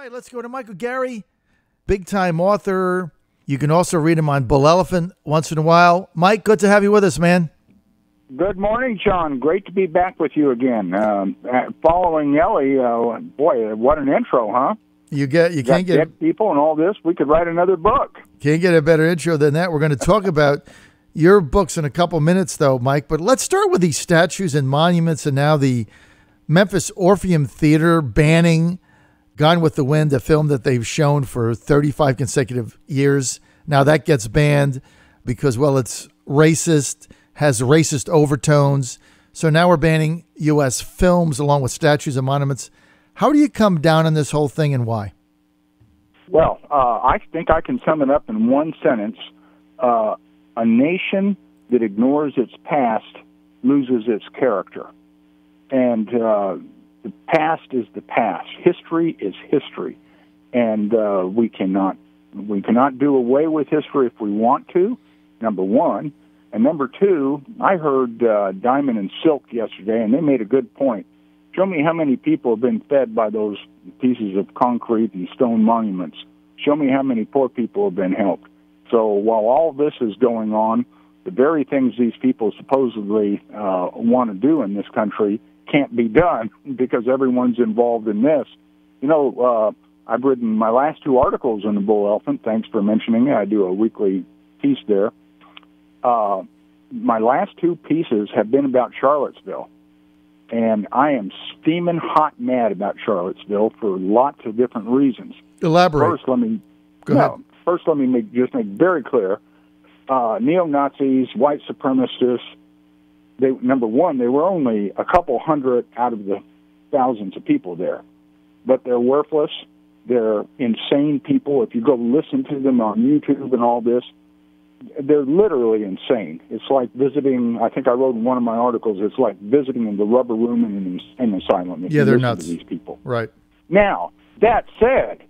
right, let's go to Michael Giere, big-time author. You can also read him on Bull Elephant once in a while. Mike, good to have you with us, man. Good morning, John. Great to be back with you again. Following Ellie, boy, what an intro, huh? You can't get dead people and all this. We could write another book. Can't get a better intro than that. We're going to talk about your books in a couple minutes, though, Mike. But let's start with these statues and monuments, and now the Memphis Orpheum Theater banning Gone with the Wind, a film that they've shown for 35 consecutive years. Now that gets banned because, well, it's racist, has racist overtones. So now we're banning U.S. films along with statues and monuments. How do you come down on this whole thing and why? Well, I think I can sum it up in one sentence. A nation that ignores its past loses its character. And the past is the past. History is history. And we cannot do away with history if we want to, number one. And number two, I heard Diamond and Silk yesterday, and they made a good point. Show me how many people have been fed by those pieces of concrete and stone monuments. Show me how many poor people have been helped. So while all this is going on, the very things these people supposedly want to do in this country can't be done because everyone's involved in this. You know, I've written my last two articles in the Bull Elephant. Thanks for mentioning it. I do a weekly piece there. My last two pieces have been about Charlottesville. And I am steaming hot mad about Charlottesville for lots of different reasons. Elaborate. First, let me just make very clear, neo-Nazis, white supremacists, number one, they were only a couple hundred out of the thousands of people there. But they're worthless. They're insane people. If you go listen to them on YouTube and all this, they're literally insane. It's like visiting, I think I wrote in one of my articles, it's like visiting the rubber room in an asylum. Yeah, they're nuts. To these people. Right. Now, that said,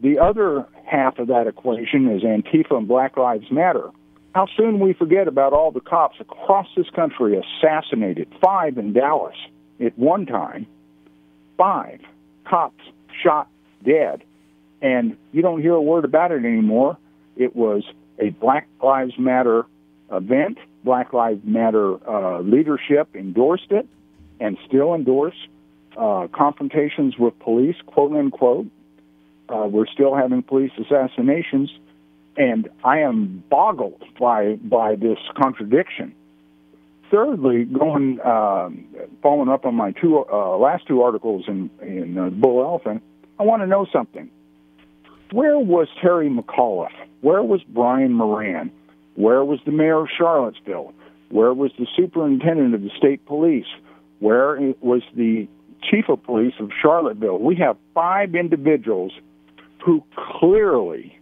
the other half of that equation is Antifa and Black Lives Matter. How soon we forget about all the cops across this country assassinated, 5 in Dallas at one time, 5 cops shot dead, and you don't hear a word about it anymore. It was a Black Lives Matter event. Black Lives Matter leadership endorsed it and still endorse confrontations with police, quote unquote. We're still having police assassinations, and I am boggled by this contradiction. Thirdly, following up on my last two articles in Bull Elephant, I want to know something. Where was Terry McAuliffe? Where was Brian Moran? Where was the mayor of Charlottesville? Where was the superintendent of the state police? Where was the chief of police of Charlottesville? We have 5 individuals who clearly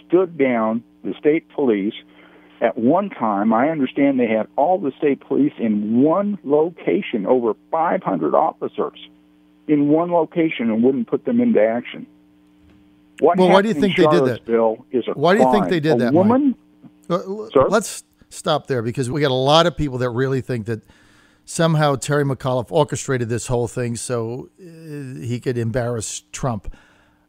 stood down the state police. At one time, I understand they had all the state police in one location, over 500 officers in one location, and wouldn't put them into action. Why do you think they did that? Why do you think they did that, woman? Sir? Let's stop there because we got a lot of people that really think that somehow Terry McAuliffe orchestrated this whole thing so he could embarrass Trump.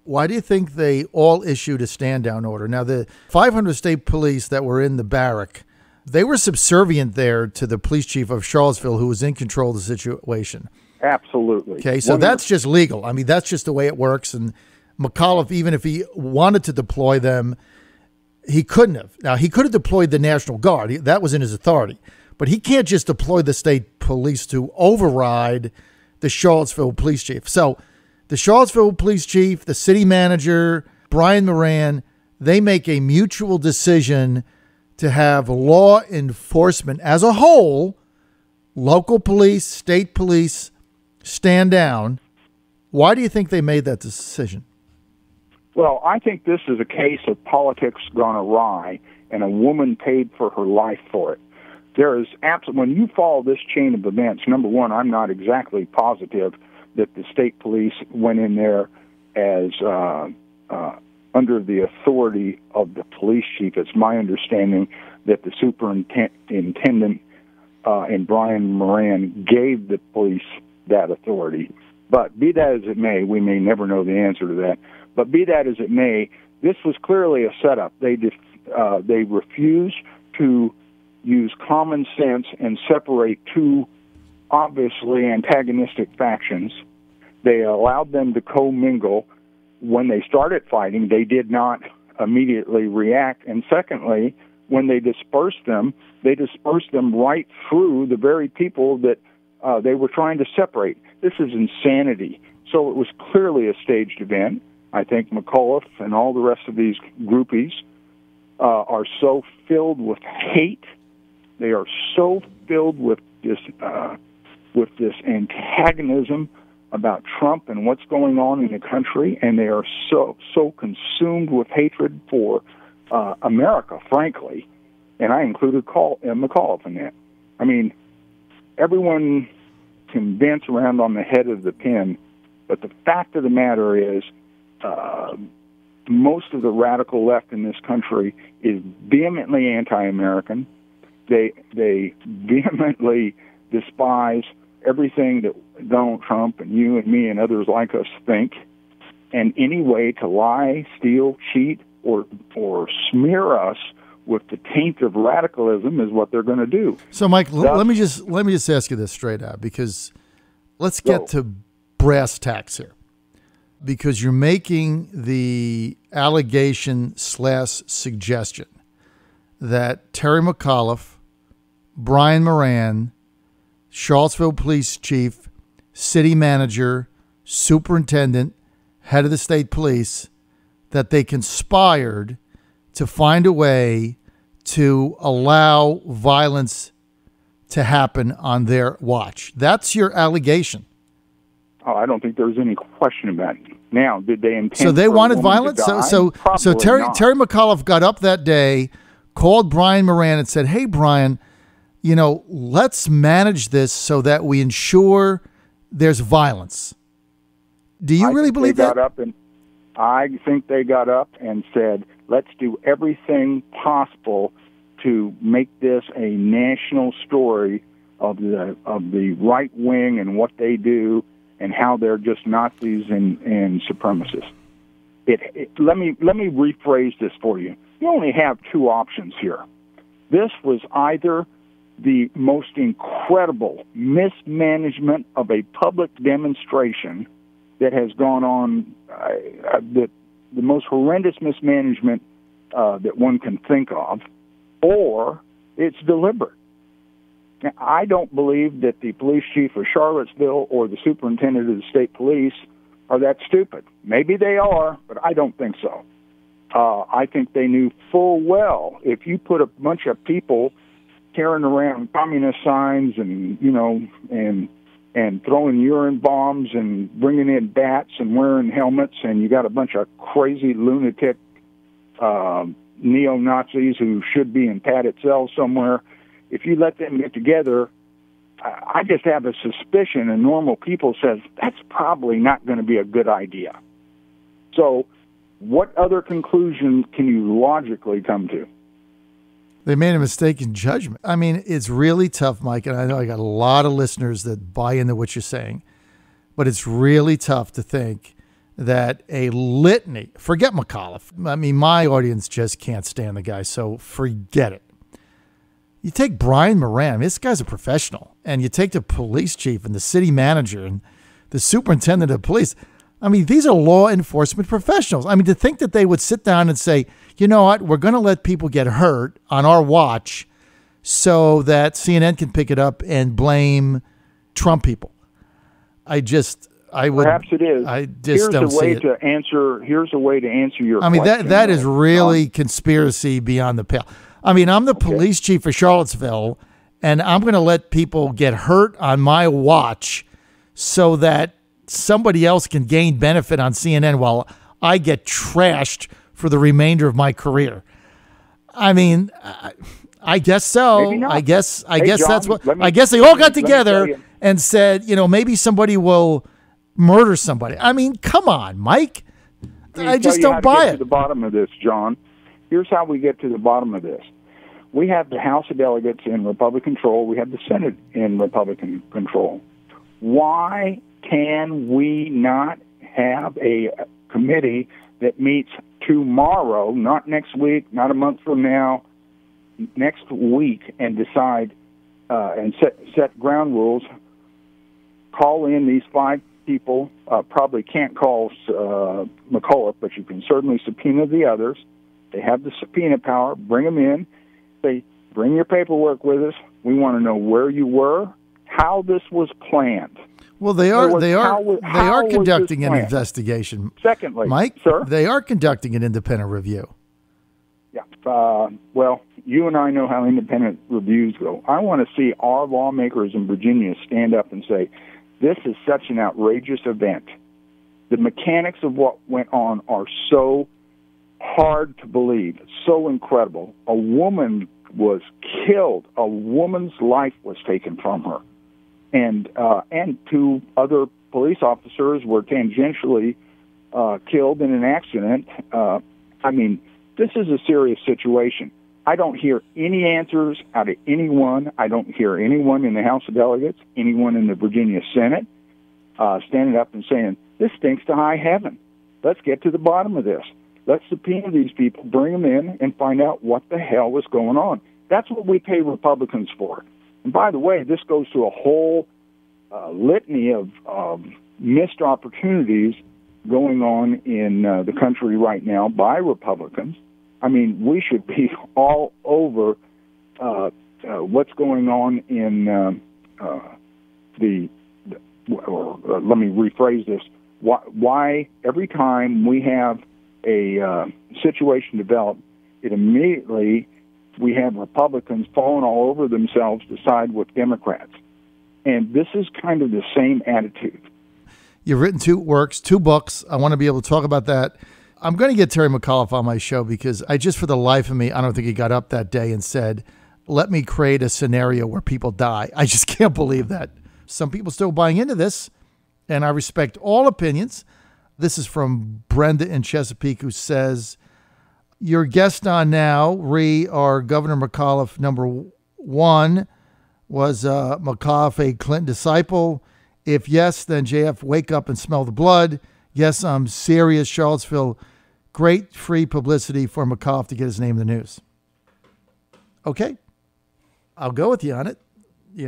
Why do you think they all issued a stand-down order? Now, the 500 state police that were in the barrack, they were subservient there to the police chief of Charlottesville who was in control of the situation. Absolutely. Okay, so that's just legal. I mean, that's just the way it works, and McAuliffe, even if he wanted to deploy them, he couldn't have. Now, he could have deployed the National Guard. That was in his authority. But he can't just deploy the state police to override the Charlottesville police chief. So the Charlottesville police chief, the city manager, Brian Moran, they make a mutual decision to have law enforcement as a whole, local police, state police, stand down. Why do you think they made that decision? Well, I think this is a case of politics gone awry, and a woman paid for her life for it. There is when you follow this chain of events, number one, I'm not exactly positive that the state police went in there as under the authority of the police chief. It's my understanding that the superintendent and Brian Moran gave the police that authority. But be that as it may, we may never know the answer to that. But be that as it may, this was clearly a setup. They refused to use common sense and separate two obviously antagonistic factions. They allowed them to commingle. When they started fighting, they did not immediately react. And secondly, when they dispersed them right through the very people that they were trying to separate. This is insanity. So it was clearly a staged event. I think McAuliffe and all the rest of these groupies are so filled with hate. They are so filled with this antagonism about Trump and what's going on in the country, and they are so consumed with hatred for America, frankly. And I included McAuliffe in that. I mean, everyone can dance around on the head of the pin, but the fact of the matter is most of the radical left in this country is vehemently anti-American. They vehemently despise everything that Donald Trump and you and me and others like us think, and any way to lie, steal, cheat, or smear us with the taint of radicalism is what they're going to do. So, Mike, let me just ask you this straight out, because let's get to brass tacks here, because you're making the allegation / suggestion that Terry McAuliffe, Brian Moran, Charlottesville police chief, city manager, superintendent, head of the state police, that they conspired to find a way to allow violence to happen on their watch. That's your allegation. Oh, I don't think there's any question about it. Now, did they intend? So they wanted violence. So Terry McAuliffe got up that day, called Brian Moran, and said, "Hey, Brian, let's manage this so that we ensure there's violence." Do you really believe that? I think they got up and said, let's do everything possible to make this a national story of the right wing and what they do and how they're just Nazis and supremacists. Let me rephrase this for you. You only have two options here. This was either the most incredible mismanagement of a public demonstration that has gone on, the most horrendous mismanagement that one can think of, or it's deliberate. Now, I don't believe that the police chief of Charlottesville or the superintendent of the state police are that stupid. Maybe they are, but I don't think so. I think they knew full well if you put a bunch of people carrying around communist signs and throwing urine bombs and bringing in bats and wearing helmets, and you got a bunch of crazy lunatic neo-Nazis who should be in padded cells somewhere. If you let them get together, I just have a suspicion, and normal people says that's probably not going to be a good idea. So what other conclusion can you logically come to? They made a mistake in judgment. I mean, it's really tough, Mike, and I know I got a lot of listeners that buy into what you're saying, but it's really tough to think that a litany, forget McAuliffe. I mean, my audience just can't stand the guy, so forget it. You take Brian Moran, I mean, this guy's a professional, and you take the police chief and the city manager and the superintendent of police. I mean, these are law enforcement professionals. I mean, to think that they would sit down and say, you know what, we're going to let people get hurt on our watch so that CNN can pick it up and blame Trump people. Perhaps it is. I just don't see it. Here's a way to answer your question. I mean, that is really conspiracy beyond the pale. I mean, I'm the police chief for Charlottesville, and I'm going to let people get hurt on my watch so that somebody else can gain benefit on CNN while I get trashed for the remainder of my career. I mean, I guess so. Maybe not. I guess John, that's what. I guess they all got together and said, maybe somebody will murder somebody. I mean, come on, Mike. I just don't buy it. To the bottom of this, John. Here's how we get to the bottom of this. We have the House of Delegates in Republican control. We have the Senate in Republican control. Why Can we not have a committee that meets tomorrow, not next week, not a month from now, next week, and decide and set ground rules, call in these 5 people, probably can't call McAuliffe, but you can certainly subpoena the others. They have the subpoena power. Bring them in. Say, bring your paperwork with us. We want to know where you were, how this was planned. Well, they are conducting an investigation. Secondly, Mike, sir, they are conducting an independent review. Yeah. Well, you and I know how independent reviews go. I want to see our lawmakers in Virginia stand up and say, this is such an outrageous event. The mechanics of what went on are so hard to believe, so incredible. A woman was killed. A woman's life was taken from her. And 2 other police officers were tangentially killed in an accident. I mean, this is a serious situation. I don't hear any answers out of anyone. I don't hear anyone in the House of Delegates, anyone in the Virginia Senate, standing up and saying, this stinks to high heaven. Let's get to the bottom of this. Let's subpoena these people, bring them in, and find out what the hell was going on. That's what we pay Republicans for. And by the way, this goes to a whole litany of missed opportunities going on in the country right now by Republicans. I mean, we should be all over what's going on in let me rephrase this. Why every time we have a situation develop, it immediately we have Republicans falling all over themselves to side with Democrats. And this is kind of the same attitude. You've written 2 works, 2 books. I want to be able to talk about that. I'm going to get Terry McAuliffe on my show because I just, for the life of me, I don't think he got up that day and said, let me create a scenario where people die. I just can't believe that. Some people still buying into this, and I respect all opinions. This is from Brenda in Chesapeake, who says, your guest on now, are Governor McAuliffe, number 1, was McAuliffe a Clinton disciple? If yes, then JF, wake up and smell the blood. Yes, I'm serious. Charlottesville, great free publicity for McAuliffe to get his name in the news. Okay, I'll go with you on it.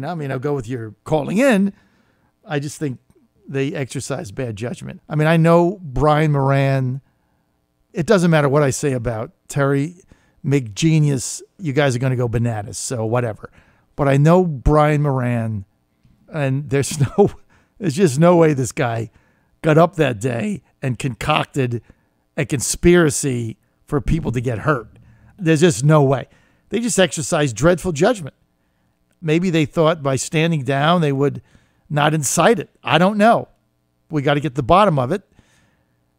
I'll go with your calling in. I just think they exercise bad judgment. I mean, I know Brian Moran. It doesn't matter what I say about Terry McGenius. You guys are going to go bananas, so whatever. But I know Brian Moran, and there's just no way this guy got up that day and concocted a conspiracy for people to get hurt. There's just no way. They just exercised dreadful judgment. Maybe they thought by standing down they would not incite it. I don't know. We got to get to the bottom of it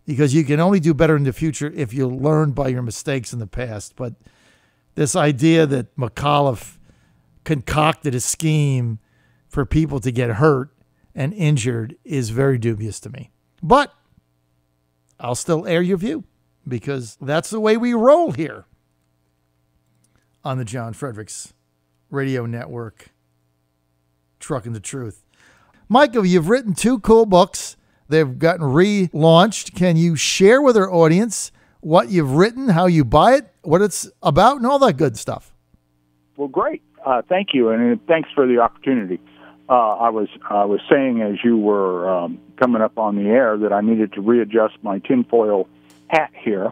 because you can only do better in the future if you learn by your mistakes in the past. But this idea that McAuliffe concocted a scheme for people to get hurt and injured is very dubious to me. But I'll still air your view because that's the way we roll here on the John Fredericks Radio Network, Trucking the Truth. Michael, you've written 2 cool books. They've gotten relaunched. Can you share with our audience what you've written, how you buy it, what it's about, and all that good stuff? Well, great. Thank you, and thanks for the opportunity. I was saying as you were coming up on the air that I needed to readjust my tinfoil hat here,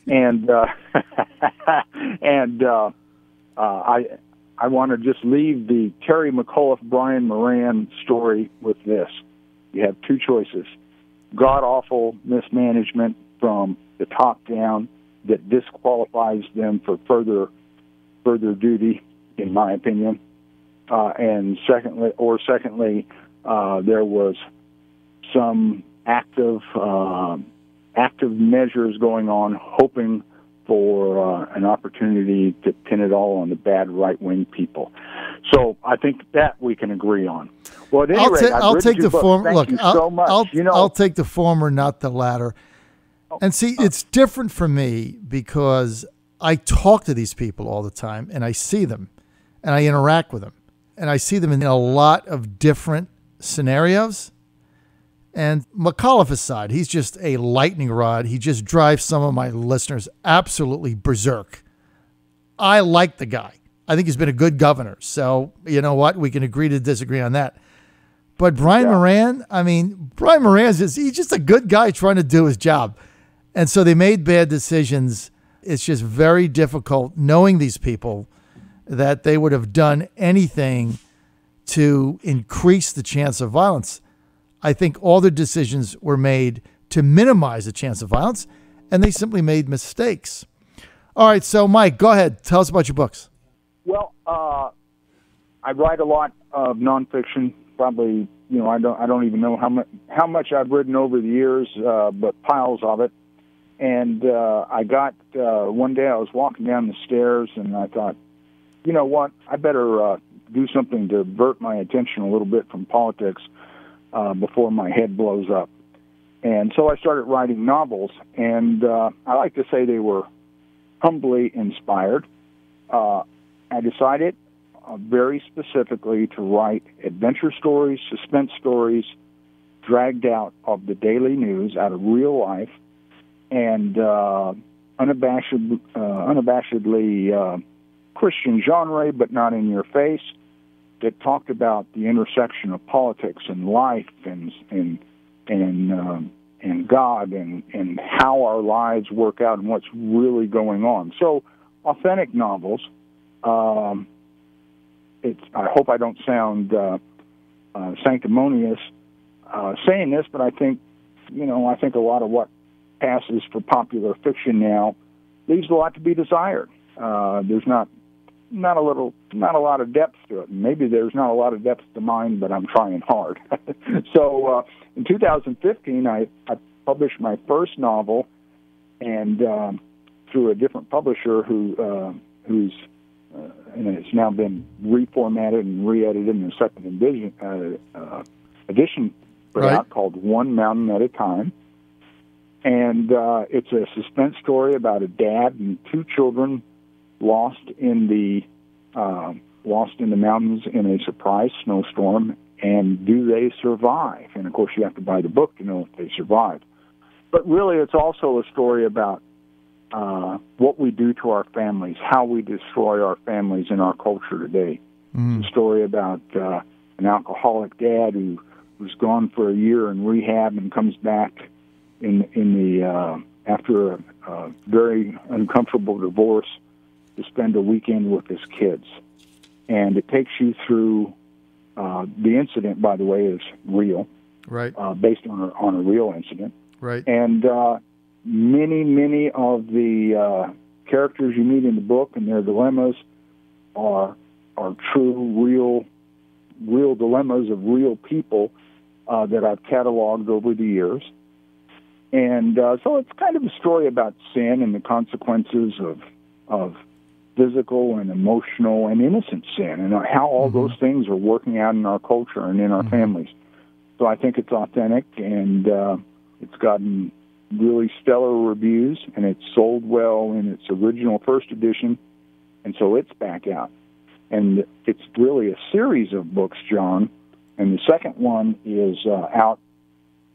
and I want to just leave the Terry McAuliffe, Brian Moran story with this. You have 2 choices: god-awful mismanagement from the top down that disqualifies them for further duty, in my opinion. And secondly, there was some active measures going on, hoping for an opportunity to pin it all on the bad right-wing people. So I think that we can agree on. Well, at any rate, I'll take the former. Look, I'll take the former, not the latter. And see, it's different for me because I talk to these people all the time, and I see them, and I interact with them, and I see them in a lot of different scenarios. And McAuliffe aside, he's just a lightning rod. He just drives some of my listeners absolutely berserk. I like the guy. I think he's been a good governor. So, you know what? We can agree to disagree on that. But Brian Moran, Brian Moran, he's just a good guy trying to do his job. And so they made bad decisions. It's just very difficult knowing these people that they would have done anything to increase the chance of violence. I think all the decisions were made to minimize the chance of violence, and they simply made mistakes. All right, so Mike, go ahead. Tell us about your books. Well, I write a lot of nonfiction. Probably, I don't even know how much I've written over the years, but piles of it. And I got one day I was walking down the stairs, and I thought, you know what? I better do something to divert my attention a little bit from politics before my head blows up. And so I started writing novels, and I like to say they were humbly inspired. I decided very specifically to write adventure stories, suspense stories, dragged out of the daily news, out of real life, and unabashedly Christian genre, but not in your face, that talked about the intersection of politics and life and God and how our lives work out and what's really going on. So, authentic novels. I hope I don't sound sanctimonious saying this, but I think a lot of what passes for popular fiction now leaves a lot to be desired. There's not a lot of depth to it. Maybe there's not a lot of depth to mine, but I'm trying hard. So in 2015, I published my first novel, and through a different publisher who's and it's now been reformatted and re-edited in the second edition put out, called One Mountain at a Time. And it's a suspense story about a dad and two children lost in the mountains in a surprise snowstorm. And do they survive? And of course, you have to buy the book to know if they survived. But really, it's also a story about what we do to our families, how we destroy our families in our culture today. It's a story about an alcoholic dad who's gone for a year in rehab and comes back after a very uncomfortable divorce to spend a weekend with his kids. And it takes you through the incident, by the way, is real, right? Based on a real incident, right? And many of the characters you meet in the book and their dilemmas are true, real dilemmas of real people that I've cataloged over the years. And so it's kind of a story about sin and the consequences of physical and emotional and innocent sin, and how all those things are working out in our culture and in our families. So I think it's authentic, and it's gotten really stellar reviews, and it's sold well in its original first edition, and so it's back out. And it's really a series of books, John, and the second one is out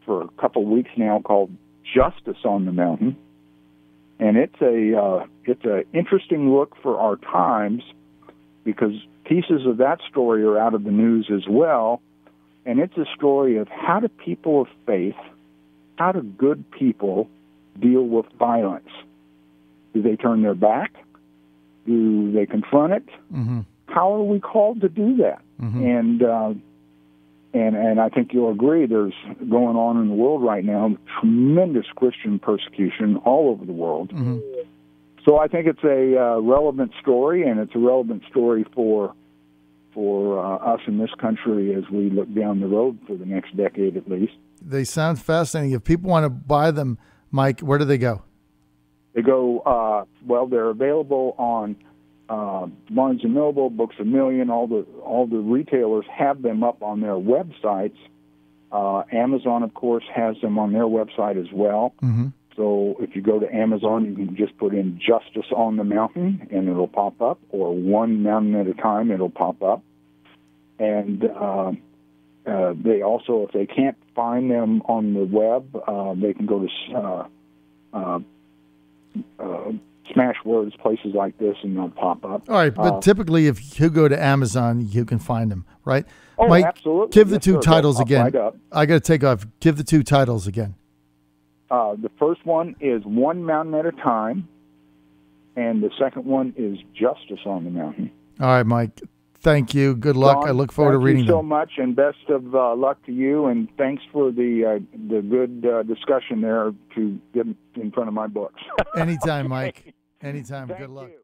for a couple of weeks now, called Justice on the Mountain. And it's a interesting look for our times, because pieces of that story are out of the news as well. And it's a story of how do people of faith, how do good people deal with violence? Do they turn their back? Do they confront it? How are we called to do that? And I think you'll agree there's going on in the world right now tremendous Christian persecution all over the world. So I think it's a relevant story, and it's a relevant story for us in this country as we look down the road for the next decade at least. They sound fascinating. If people want to buy them, Mike, where do they go? They go, they're available on Barnes & Noble, Books A Million. All the retailers have them up on their websites. Amazon, of course, has them on their website as well. So if you go to Amazon, you can just put in Justice on the Mountain, and it'll pop up, or One Mountain at a Time, it'll pop up. And they also, if they can't find them on the web. They can go to Smashwords, places like this, and they'll pop up. All right, but typically if you go to Amazon, you can find them, right? Oh, Mike, absolutely. give the Yes, two sir. titles They'll pop again. right up. I got to take off. Give the two titles again. The first one is One Mountain at a Time, and the second one is Justice on the Mountain. All right, Mike. Thank you. Good luck. Don, I look forward to reading thank you so them. much, and best of luck to you, and thanks for the good discussion there to get in front of my books. Anytime, Mike. Anytime. Thank Good luck. you.